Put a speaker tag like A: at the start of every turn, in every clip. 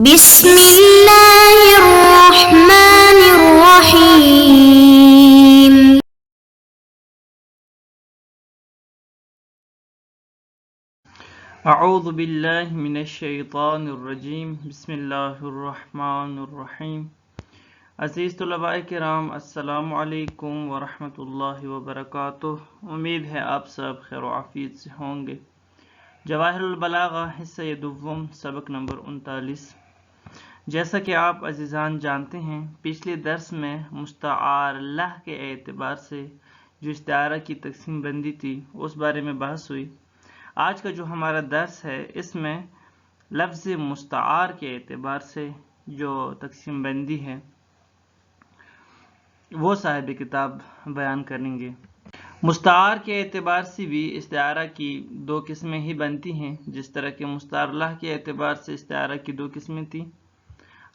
A: بسم اللہ الرحمن الرحیم
B: اعوذ باللہ من الشیطان الرجیم بسم اللہ الرحمن الرحیم۔ عزیز طلباء کرام، السلام علیکم ورحمۃ اللہ وبرکاتہ۔ امید ہے آپ سب خیر و عافیت سے ہوں گے۔ جواہر البلاغہ حصہ دوم سبق نمبر 39۔ جیسا کہ آپ عزیزان جانتے ہیں، پچھلے درس میں مستعار لہ کے اعتبار سے جو استعارہ کی تقسیم بندی تھی اس بارے میں بحث ہوئی۔ آج کا جو ہمارا درس ہے اس میں لفظ مستعار کے اعتبار سے جو تقسیم بندی ہے وہ صاحب کتاب بیان کریں گے۔ مستعار کے اعتبار سے بھی استعارہ کی دو قسمیں ہی بنتی ہیں، جس طرح کہ مستعار لہ کے اعتبار سے استعارہ کی دو قسمیں تھیں۔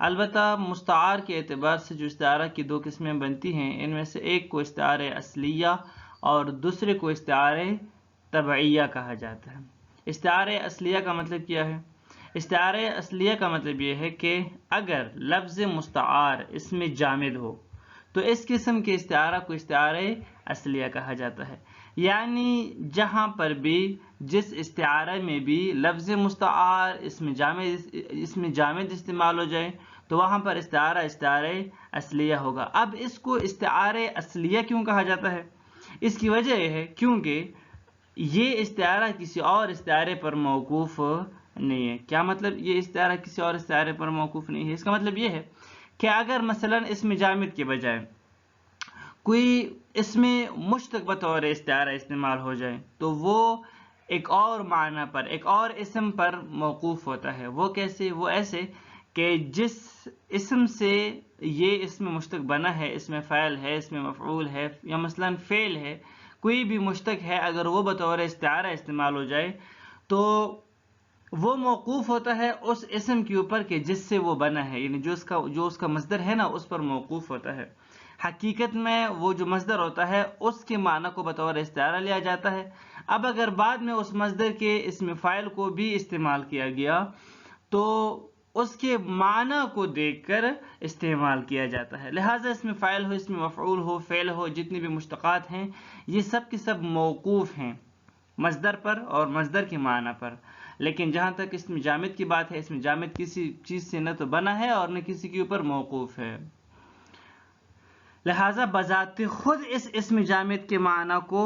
B: البتہ مستعار کے اعتبار سے جو استعارہ کی دو قسمیں بنتی ہیں، ان میں سے ایک کو استعارہ اصلیہ اور دوسرے کو استعارہ تبعیہ کہا جاتا ہے۔ استعارہ اصلیہ کا مطلب کیا ہے؟ استعارہ اصلیہ کا مطلب یہ ہے کہ اگر لفظ مستعار اسم جامد ہو تو اس قسم کے استعارہ کو استعارہ اصلیہ کہا جاتا ہے، یعنی جہاں پر بھی جس استعارہ میں بھی لفظ مستعار اسم جامد استعمال ہو جائے تو وہاں پر استعارہ اصلیہ ہوگا۔ اب اس کو استعارہ اصلیہ کیوں کہا جاتا ہے؟ اس کی وجہ یہ ہے کیونکہ یہ استعارہ کسی اور استعارے پر موقوف نہیں ہے۔ کیا مطلب یہ استعارہ کسی اور استعارے پر موقوف نہیں ہے؟ اس کا مطلب یہ ہے کہ اگر مثلا اسم جامد کے بجائے کوئی اسم مشتق بطور استعارہ استعمال ہو جائے تو وہ ایک اور معنی پر، ایک اور اسم پر موقوف ہوتا ہے۔ وہ کیسے؟ وہ ایسے کہ جس اسم سے یہ اسم مشتق بنا ہے، اسم فاعل ہے، اسم مفعول ہے یا مثلا فعل ہے، کوئی بھی مشتق ہے، اگر وہ بطور استعارہ استعمال ہو جائے تو وہ موقوف ہوتا ہے اس اسم کے اوپر کہ جس سے وہ بنا ہے، یعنی جو اس کا مصدر ہے نا اس پر موقوف ہوتا ہے۔ حقیقت میں وہ جو مصدر ہوتا ہے اس کے معنی کو بطور استعارہ لیا جاتا ہے۔ اب اگر بعد میں اس مصدر کے اسم فاعل کو بھی استعمال کیا گیا تو اس کے معنی کو دیکھ کر استعمال کیا جاتا ہے، لہٰذا اسم فاعل ہو، اسم مفعول ہو، فعل ہو، جتنی بھی مشتقات ہیں یہ سب کے سب موقوف ہیں مصدر پر اور مصدر کے معنی پر۔ لیکن جہاں تک اسم جامد کی بات ہے، اسم جامد کسی چیز سے نہ تو بنا ہے اور نہ کسی کے اوپر موقوف ہے، لہٰذا بذات خود اس اسم جامد کے معنی کو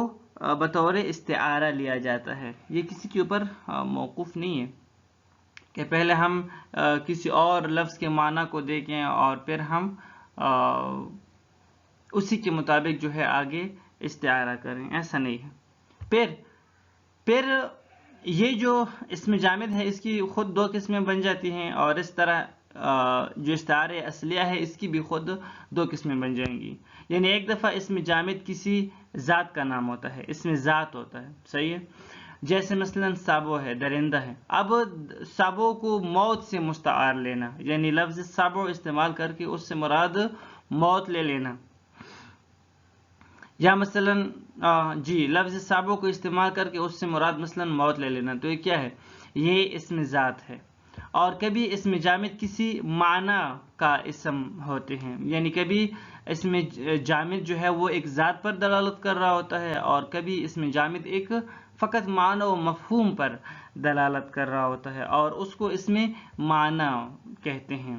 B: بطور استعارہ لیا جاتا ہے۔ یہ کسی کے اوپر موقوف نہیں ہے کہ پہلے ہم کسی اور لفظ کے معنی کو دیکھیں اور پھر ہم اسی کے مطابق جو ہے آگے استعارہ کریں، ایسا نہیں ہے۔ پھر یہ جو اسم جامد ہے اس کی خود دو قسمیں بن جاتی ہیں، اور اس طرح جو استعارہ اصلیہ ہے اس کی بھی خود دو قسمیں بن جائیں گی۔ یعنی ایک دفعہ اسم جامد کسی ذات کا نام ہوتا ہے، اسم ذات ہوتا ہے، صحیح ہے؟ جیسے مثلا سابو ہے، درندہ ہے۔ اب سابو کو موت سے مستعار لینا، یعنی لفظ سابو استعمال کر کے اس سے مراد موت لے لینا، یا مثلا لفظ سابو کو استعمال کر کے اس سے مراد مثلا موت لے لینا، تو یہ کیا ہے؟ یہ اسم ذات ہے۔ اور کبھی اسم جامد کسی معنی کا اسم ہوتے ہیں، یعنی کبھی اسم جامد جو ہے وہ ایک ذات پر دلالت کر رہا ہوتا ہے اور کبھی اسم جامد ایک فقط معنی و مفہوم پر دلالت کر رہا ہوتا ہے اور اس کو اسم معنی کہتے ہیں۔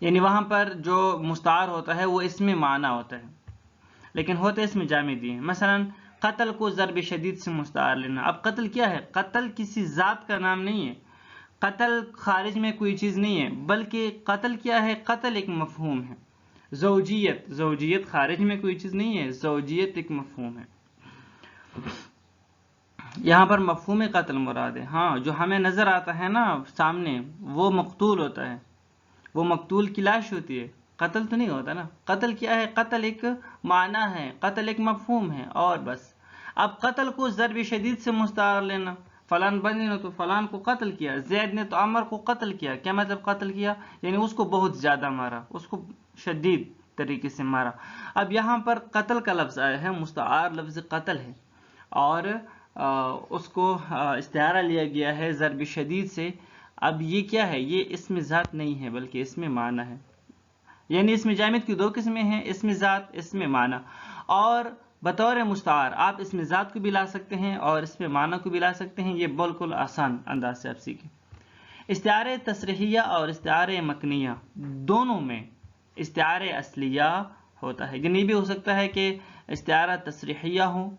B: یعنی وہاں پر جو مستعار ہوتا ہے وہ اسم معنی ہوتا ہے، لیکن ہوتے اسم جامد ہی ہیں۔ مثلا قتل کو ضرب شدید سے مستعار لینا۔ اب قتل کیا ہے؟ قتل کسی ذات کا نام نہیں ہے، قتل خارج میں کوئی چیز نہیں ہے، بلکہ قتل کیا ہے؟ قتل ایک مفہوم ہے۔ زوجیت خارج میں کوئی چیز نہیں ہے، زوجیت ایک مفہوم ہے، یہاں پر مفہوم قتل مراد ہے۔ ہاں، جو ہمیں نظر آتا ہے نا سامنے وہ مقتول ہوتا ہے، وہ مقتول کی لاش ہوتی ہے، قتل تو نہیں ہوتا نا۔ قتل کیا ہے؟ قتل ایک معنی ہے، قتل ایک مفہوم ہے، اور بس۔ اب قتل کو ضرب شدید سے مستعار لینا، فلان بندے نے تو فلان کو قتل کیا، زید نے تو عمر کو قتل کیا۔ کیا مطلب قتل کیا؟ یعنی اس کو بہت زیادہ مارا، اس کو شدید طریقے سے مارا۔ اب یہاں پر قتل کا لفظ آیا ہے، مستعار لفظ قتل ہے، اور اس کو استعارہ لیا گیا ہے ضرب شدید سے۔ اب یہ کیا ہے؟ یہ اسم ذات نہیں ہے بلکہ اسم معنی ہے. یعنی اسم جامد کی دو قسمیں ہیں، اسم ذات، اسم معنی. اور بطور مستعار آپ اسم ذات کو بھی لا سکتے ہیں اور اسم معنی کو بھی لا سکتے ہیں. یہ بالکل آسان انداز سے آپ سیکھیں. استعارہ تصریحیہ اور استعارہ مکنیہ دونوں میں استعارہ اصلیہ ہوتا ہے. یعنی یہ بھی ہو سکتا ہے کہ استعارہ تصریحیہ ہو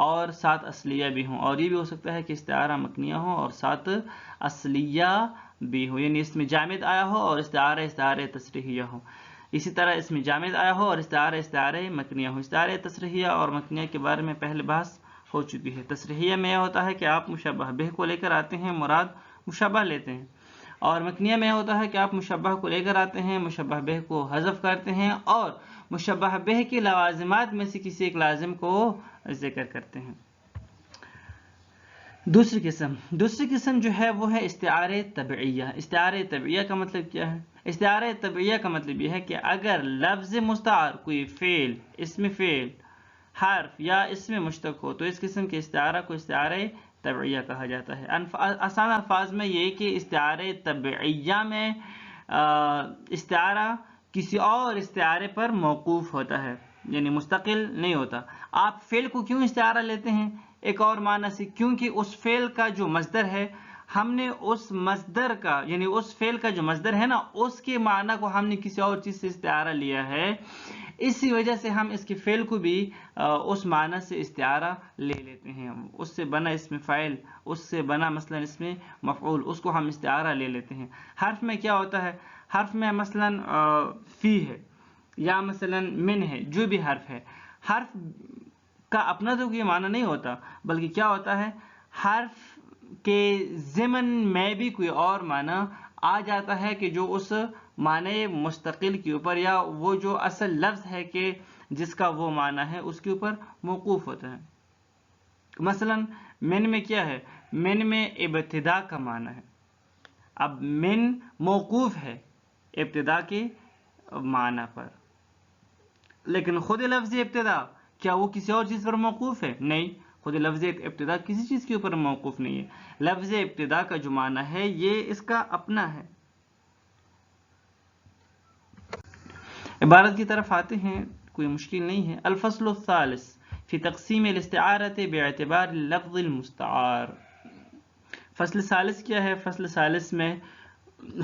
B: اور ساتھ اصلیہ بھی ہوں، اور یہ بھی ہو سکتا ہے کہ استعارہ مکنیہ ہو اور ساتھ اصلیہ بھی ہو. یعنی اس میں جامد آیا ہو اور استعارہ تصریحیہ ہو. اسی طرح اس میں جامد آیا ہو اور استعارہ مکنیہ ہو. استعارہ تصریحیہ اور مکنیہ کے بارے میں پہلے بحث ہو چکی ہے. تصریحیہ میں یہ ہوتا ہے کہ آپ مشبہ بہ کو لے کر آتے ہیں، مراد مشبہ لیتے ہیں. اور مکنیہ میں ہوتا ہے کہ آپ مشبہ کو لے کر آتے ہیں، مشبہ بہ کو حذف کرتے ہیں اور مشبہ بہ کے لوازمات میں سے کسی ایک لازم کو ذکر کرتے ہیں. دوسری قسم جو ہے وہ ہے استعارہ طبعیہ. استعارہ طبعیہ کا مطلب کیا ہے؟ استعارہ طبعیہ کا مطلب یہ ہے کہ اگر لفظ مستعار کوئی فعل، اسم فعل، حرف یا اسم مشتق ہو تو اس قسم کے استعارہ کو استعارہ طبعیہ کہا جاتا ہے. آسان الفاظ میں یہ کہ استعارہ طبعیہ میں استعارہ کسی اور استعارے پر موقوف ہوتا ہے، یعنی مستقل نہیں ہوتا. آپ فعل کو کیوں استعارہ لیتے ہیں؟ ایک اور معنی سے، کیونکہ اس فعل کا جو مصدر ہے ہم نے اس مصدر کا، یعنی اس فعل کا جو مصدر ہے نا، اس کے معنی کو ہم نے کسی اور چیز سے استعارہ لیا ہے. اسی وجہ سے ہم اس کے فعل کو بھی اس معنی سے استعارہ لے لیتے ہیں. اس سے بنا اسم فاعل، اس سے بنا مثلا اسم مفعول، اس کو ہم استعارہ لے لیتے ہیں. حرف میں کیا ہوتا ہے؟ حرف میں مثلا فی ہے یا مثلا من ہے، جو بھی حرف ہے، حرف کا اپنا تو کوئی معنی نہیں ہوتا، بلکہ کیا ہوتا ہے، حرف کے ضمن میں بھی کوئی اور معنی آ جاتا ہے کہ جو اس معنی مستقل کے اوپر یا وہ جو اصل لفظ ہے کہ جس کا وہ معنی ہے اس کے اوپر موقوف ہوتا ہے. مثلا من میں کیا ہے؟ من میں ابتدا کا معنی ہے. اب من موقوف ہے ابتدا کے معنی پر، لیکن خود لفظ ابتدا کیا وہ کسی اور چیز پر موقوف ہے؟ نہیں، خود لفظ ابتدا کسی چیز کے اوپر موقوف نہیں ہے. لفظ ابتدا کا جو معنی ہے یہ اس کا اپنا ہے. عبارت کی طرف آتے ہیں، کوئی مشکل نہیں ہے. الفصل الثالث فی تقسیم الاستعارۃ باعتبار اللفظ المستعار. فصل ثالث کیا ہے؟ فصل ثالث میں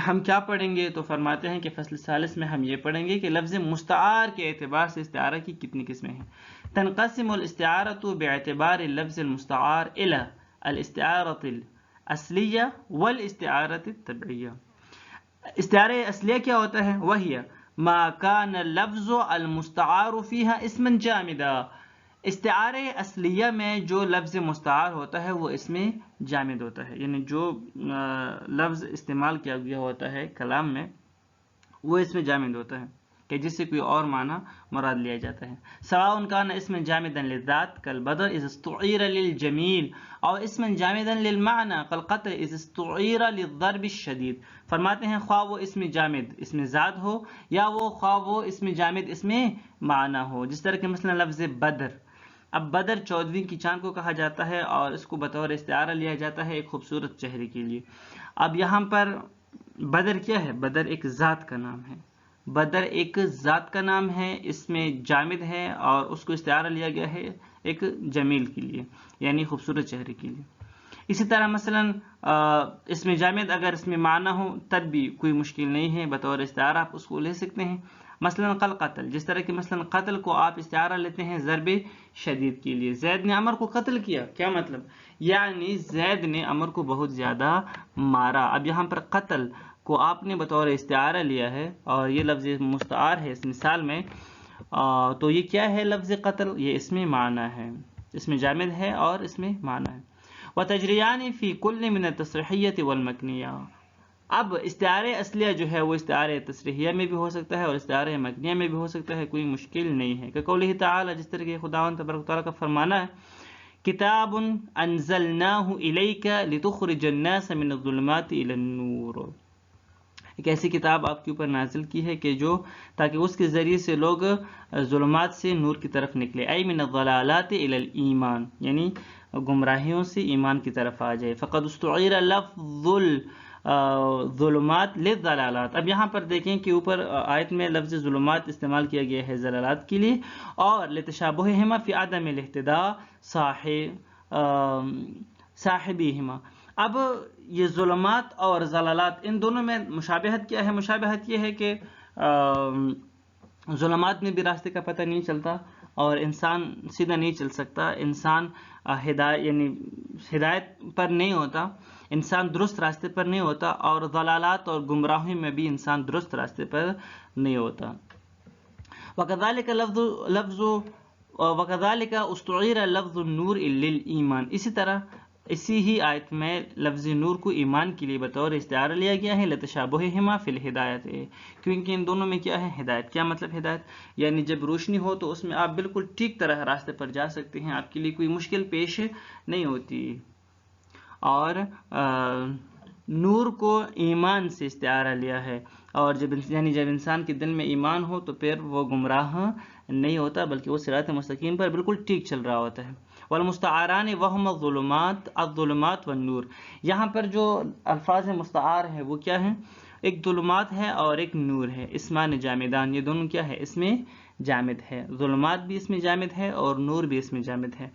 B: ہم کیا پڑھیں گے؟ تو فرماتے ہیں کہ فصل ثالث میں ہم یہ پڑھیں گے کہ لفظ مستعار کے اعتبار سے استعارہ کی کتنی قسمیں ہیں. تنقسم الاستعارۃ باعتبار اللفظ المستعار الى الاستعارۃ الاصلیہ والاستعارۃ الطبعیہ. استعارہ اصلیہ کیا ہوتا ہے؟ وہی ما کان اللفظ المستعار فیہا اسما جامدا. استعارہ اصلیہ میں جو لفظ مستعار ہوتا ہے وہ اسم جامد ہوتا ہے، یعنی جو لفظ استعمال کیا گیا ہوتا ہے کلام میں وہ اسم جامد ہوتا ہے کہ جس سے کوئی اور معنی مراد لیا جاتا ہے. سواء کان اسم جامدا للذات کالبدر اذا استعیر للجمیل او اسم جامدا للمعنى کالقطر اذا استعیر للضرب الشدید. فرماتے ہیں خواہ وہ اسم جامد اسم ذات ہو یا وہ خواہ وہ اسم جامد اسم معنی ہو. جس طرح کہ مثلا لفظ بدر، اب بدر 14ویں کی چاند کو کہا جاتا ہے اور اس کو بطور استعارہ لیا جاتا ہے ایک خوبصورت چہرے کے لیے. اب یہاں پر بدر کیا ہے؟ بدر ایک ذات کا نام ہے. بدر ایک ذات کا نام ہے، اس میں جامد ہے اور اس کو استعارہ لیا گیا ہے ایک جمیل کے لیے، یعنی خوبصورت چہرے کے لیے. اسی طرح مثلا اس میں جامد اگر اس میں معنی ہو تب بھی کوئی مشکل نہیں ہے، بطور استعارہ آپ اس کو لے سکتے ہیں. مثلا قتل، جس طرح کہ مثلا قتل کو آپ استعارہ لیتے ہیں ضرب شدید کے لیے. زید نے عمر کو قتل کیا، کیا مطلب؟ یعنی زید نے عمر کو بہت زیادہ مارا. اب یہاں پر قتل کو آپ نے بطور استعارہ لیا ہے اور یہ لفظ مستعار ہے اس مثال میں، تو یہ کیا ہے؟ لفظ قتل یہ اس میں معنی ہے، اس میں جامد ہے اور اس میں معنی ہے. وتجریان فی کل من التصریحیۃ والمکنیہ. اب استعارہ اصلیہ جو ہے وہ استعارہ تصریحیہ میں بھی ہو سکتا ہے اور استعارہ مکنیہ میں بھی ہو سکتا ہے، کوئی مشکل نہیں ہے. کہ قولہ تعالی، جس طرح کہ خداوند تبارک و تعالیٰ کا فرمانا ہے کتاب انزلناہ الیک لتخرج الناس من الظلمات الی النور. ایک ایسی کتاب آپ کے اوپر نازل کی ہے کہ جو تاکہ اس کے ذریعے سے لوگ ظلمات سے نور کی طرف نکلے. ای من الضلالات الی الایمان، یعنی گمراہیوں سے ایمان کی طرف آ جائے. فقد استعیر لفظ ظلمات للضلالات. اب یہاں پر دیکھیں کہ اوپر آیت میں لفظ ظلمات استعمال کیا گیا ہے ضلالات کے لیے، اور لتشابہہما فی عدم الاہتداء صاحبہما. اب یہ ظلمات اور ضلالات ان دونوں میں مشابہت کیا ہے؟ مشابہت یہ ہے کہ ظلمات میں بھی راستے کا پتہ نہیں چلتا اور انسان سیدھا نہیں چل سکتا، انسان ہدایت پر نہیں ہوتا، انسان درست راستے پر نہیں ہوتا، اور ضلالات اور گمراہی میں بھی انسان درست راستے پر نہیں ہوتا. وَكَذَلِكَ اسْتُعِيرَ لَفْظُ النُّورِ لِلْإِيمَانِ. اسی طرح اسی ہی آیت میں لفظ نور کو ایمان کے لیے بطور استعارہ لیا گیا ہے لتشابہہما فی الہدایت، کیونکہ ان دونوں میں کیا ہے؟ ہدایت. کیا مطلب ہدایت؟ یعنی جب روشنی ہو تو اس میں آپ بالکل ٹھیک طرح راستے پر جا سکتے ہیں، آپ کے لیے کوئی مشکل پیش نہیں ہوتی. اور نور کو ایمان سے استعارہ لیا ہے، اور جب انسان کے دل میں ایمان ہو تو پھر وہ گمراہ نہیں ہوتا بلکہ وہ صراط مستقیم پر بالکل ٹھیک چل رہا ہوتا ہے. والمستعاران وہما الظلمات والنور. یہاں پر جو الفاظ مستعار ہیں وہ کیا ہیں؟ ایک ظلمات ہے اور ایک نور ہے. اسمان جامدان، یہ دونوں کیا ہے؟ اس میں جامد ہے. ظلمات بھی اس میں جامد ہے اور نور بھی اس میں جامد ہے.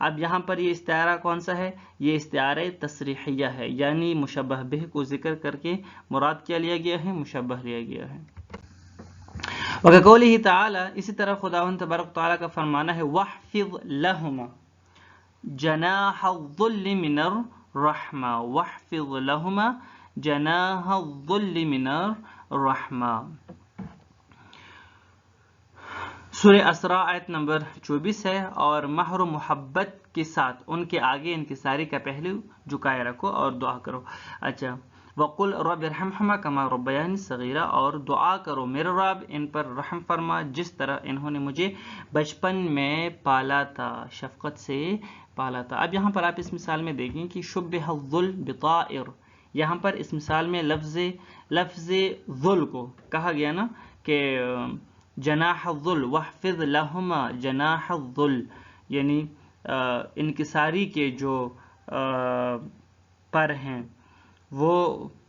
B: اب یہاں پر یہ استعارہ کون سا ہے؟ یہ استعارہ تصریحیہ ہے، یعنی مشبہ بہ کو ذکر کر کے مراد کیا لیا گیا ہے؟ مشبہ لیا گیا ہے. وَقَقَوْلِهِ تعالی، اسی طرح خداوند تبارک تعالیٰ کا فرمانا ہے وَاحْفِظْ لَهُمَا جناح الظل من الرحمہ. وَاحْفِظْ لَهُمَا جناح الظل من الرحمہ. سورہ اسراء آیت نمبر 24 ہے. اور مہر و محبت کے ساتھ ان کے آگے انکساری کا پہلو جھکائے رکھو اور دعا کرو. اچھا، وَقُلْ رَبِّ ارْحَمْهُمَا كَمَا رَبَّيَانِي صَغِيرًا، اور دعا کرو میرے رب ان پر رحم فرما جس طرح انہوں نے مجھے بچپن میں پالا تھا، شفقت سے پالا تھا. اب یہاں پر آپ اس مثال میں دیکھیں کہ شبہ الظل بطائر. یہاں پر اس مثال میں لفظ ظل کو کہا گیا نا کہ جناح الظل واحفظ لہما جناح الظل، یعنی انکساری کے جو پر ہیں وہ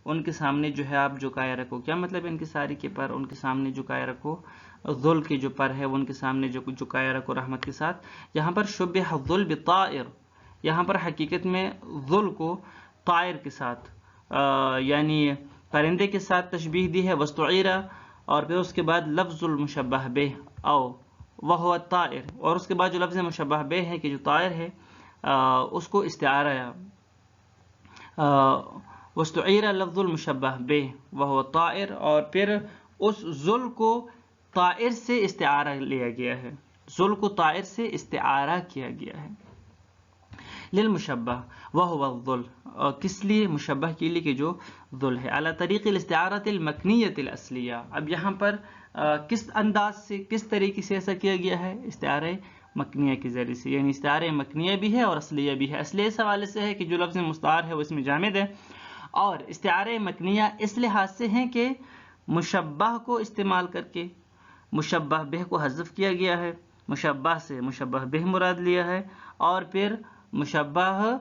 B: ان کے سامنے جو ہے آپ جھکائے رکھو. کیا مطلب انکساری کے پر ان کے سامنے جھکائے رکھو؟ ظل کے جو پر ہے وہ ان کے سامنے جو جھکائے رکھو رحمت کے ساتھ. یہاں پر شبہ الظل بطائر، یہاں پر حقیقت میں ظل کو طائر کے ساتھ یعنی پرندے کے ساتھ تشبیہ دی ہے. وَاسْتُعِيرَ، اور پھر اس کے بعد لفظ المشبہ بہ او وَهُوَ الطَّائِرُ، اور اس کے بعد جو لفظ مشبہ بہ ہے کہ جو طائر ہے اس کو استعارہ وَاسْتُعِيرَ لفظ المشبہ بہ وَهُوَ الطَّائِرُ، اور پھر اس ذل کو طائر سے استعارہ لیا گیا ہے، ذل کو طائر سے استعارہ کیا گیا ہے. للمشبہ وَهُوَ الظل، کس لیے؟ مشبہ کے لیے کہ جو ظل ہے. علی طریق الاستعارۃ المکنیۃ الاصلیہ. اب یہاں پر کس انداز سے، کس طریقے سے ایسا کیا گیا ہے؟ استعارہ مکنیہ کے ذریعے سے، یعنی استعارہ مکنیہ بھی ہے اور اصلیہ بھی ہے. اصلیہ اس حوالے سے ہے کہ جو لفظ مستعار ہے وہ اس میں جامد ہے، اور استعارہ مکنیہ اس لحاظ سے ہے کہ مشبہ کو استعمال کر کے مشبہ بہ کو حذف کیا گیا ہے، مشبہ سے مشبہ بہ مراد لیا ہے، اور پھر مشبہ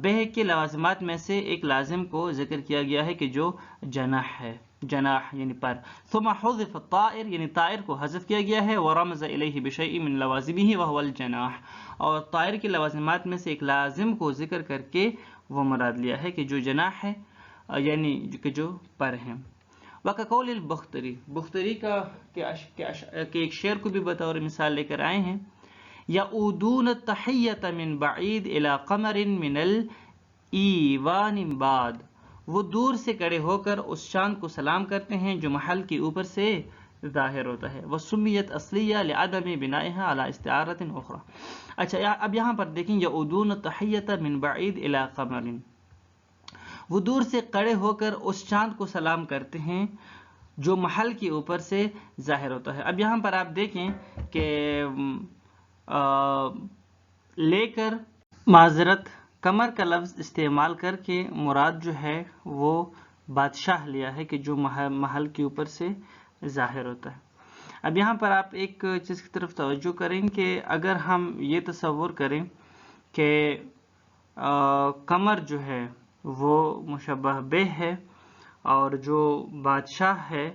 B: بہ کے لوازمات میں سے ایک لازم کو ذکر کیا گیا ہے کہ جو جناح ہے، جناح یعنی پر. ثم حذف الطائر، یعنی طائر کو حذف کیا گیا ہے. ورمز الیہ بشیء من لوازمہ وهو الجناح، اور طائر کے لوازمات میں سے ایک لازم کو ذکر کر کے وہ مراد لیا ہے کہ جو جناح ہے، یعنی کہ جو پر ہیں. وَكَقَوْلِ البختری، بختری کا کہ ایک شعر کو بھی بطور مثال لے کر آئے ہیں. یعودون التحیۃ من بعید الی قمر من الایوان بعد، وہ دور سے کڑے ہو کر اس چاند کو سلام کرتے ہیں جو محل کے اوپر سے ظاہر ہوتا ہے. وسمیت اصلیہ لعدم بنائها علی استعارۃ اخرى. اچھا، اب یہاں پر دیکھیں یعودون التحیۃ من بعید الی قمر، وہ دور سے کڑے ہو کر اس چاند کو سلام کرتے ہیں جو محل کے اوپر سے ظاہر ہوتا ہے. اب یہاں پر آپ دیکھیں کہ لے کر معذرت قمر کا لفظ استعمال کر کے مراد جو ہے وہ بادشاہ لیا ہے کہ جو محل کے اوپر سے ظاہر ہوتا ہے. اب یہاں پر آپ ایک چیز کی طرف توجہ کریں کہ اگر ہم یہ تصور کریں کہ قمر جو ہے وہ مشبہ بہ ہے، اور جو بادشاہ ہے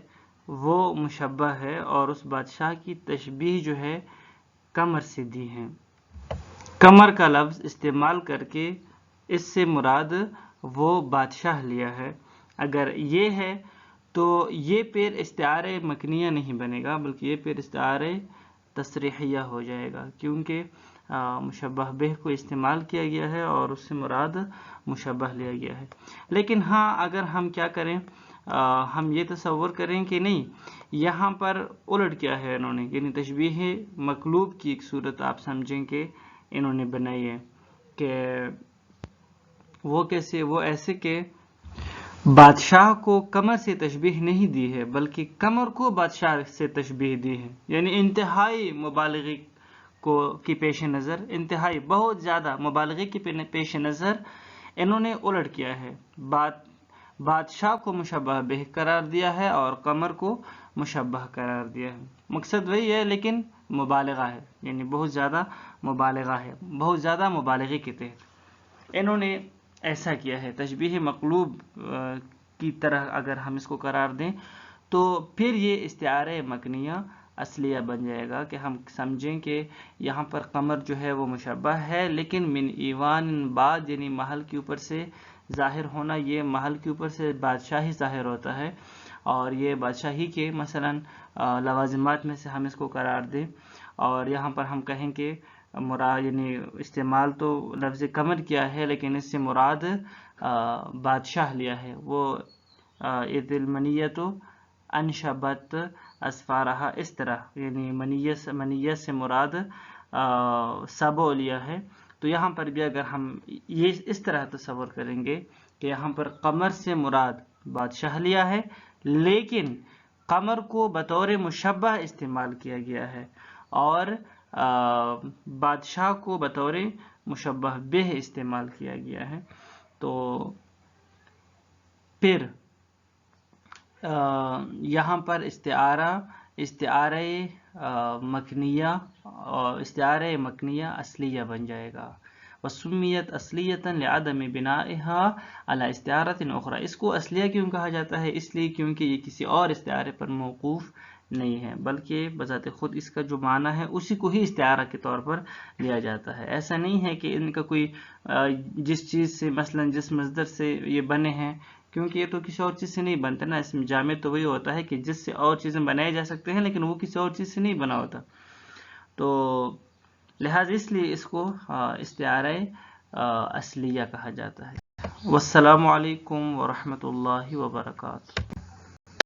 B: وہ مشبہ ہے، اور اس بادشاہ کی تشبیہ جو ہے قمر سے دی ہے۔ قمر کا لفظ استعمال کر کے اس سے مراد وہ بادشاہ لیا ہے۔ اگر یہ ہے تو یہ پھر استعارہ مکنیہ نہیں بنے گا، بلکہ یہ پھر استعارہ تصریحیہ ہو جائے گا، کیونکہ مشبہ بہ کو استعمال کیا گیا ہے اور اس سے مراد مشبہ لیا گیا ہے۔ لیکن ہاں اگر ہم کیا کریں، ہم یہ تصور کریں کہ نہیں، یہاں پر الٹ کیا ہے انہوں نے، یعنی تشبیہ مقلوب کی ایک صورت آپ سمجھیں کہ انہوں نے بنائی ہے، کہ وہ کیسے، وہ ایسے کہ بادشاہ کو قمر سے تشبیہ نہیں دی ہے، بلکہ قمر کو بادشاہ سے تشبیہ دی ہے، یعنی انتہائی مبالغے کی پیش نظر، انتہائی بہت زیادہ مبالغے کی پیش نظر انہوں نے الٹ کیا ہے، بادشاہ کو مشبہ بہ قرار دیا ہے اور قمر کو مشبہ قرار دیا ہے۔ مقصد وہی ہے لیکن مبالغہ ہے، یعنی بہت زیادہ مبالغہ ہے، بہت زیادہ مبالغے کے تحت انہوں نے ایسا کیا ہے۔ تشبیہ مقلوب کی طرح اگر ہم اس کو قرار دیں تو پھر یہ استعارہ مکنیہ اصلیہ بن جائے گا، کہ ہم سمجھیں کہ یہاں پر قمر جو ہے وہ مشبہ ہے، لیکن من ایوان بعد، یعنی محل کے اوپر سے ظاہر ہونا، یہ محل کے اوپر سے بادشاہی ظاہر ہوتا ہے، اور یہ بادشاہی کے مثلا لوازمات میں سے ہم اس کو قرار دیں، اور یہاں پر ہم کہیں کہ مراد، یعنی استعمال تو لفظ قمر کیا ہے لیکن اس سے مراد بادشاہ لیا ہے، وہ اذ المنیۃ انشبت اسفارہا، اس طرح، یعنی منیت سے مراد سبو لیا ہے۔ تو یہاں پر بھی اگر ہم یہ اس طرح تصور کریں گے کہ یہاں پر قمر سے مراد بادشاہ لیا ہے، لیکن قمر کو بطور مشبہ استعمال کیا گیا ہے، اور بادشاہ کو بطور مشبہ بہ استعمال کیا گیا ہے، تو پھر یہاں پر استعارہ مکنیہ اصلیہ بن جائے گا، وسمیت اصلیۃ لعدم بنائها علی استعارۃ اخرى۔ اس کو اصلیہ کیوں کہا جاتا ہے؟ اس لیے کیونکہ یہ کسی اور استعارے پر موقوف نہیں ہے، بلکہ بذات خود اس کا جو معنی ہے اسی کو ہی استعارہ کے طور پر لیا جاتا ہے۔ ایسا نہیں ہے کہ ان کا کوئی جس چیز سے، مثلا جس مصدر سے یہ بنے ہیں، کیونکہ یہ تو کسی اور چیز سے نہیں بنتا نا، اس میں جامع تو وہی ہوتا ہے کہ جس سے اور چیزیں بنائے جا سکتے ہیں، لیکن وہ کسی اور چیز سے نہیں بنا ہوتا، تو لہٰذا اس لیے اس کو استعارہ اصلیہ کہا جاتا ہے۔ والسلام علیکم ورحمۃ اللہ وبرکاتہ۔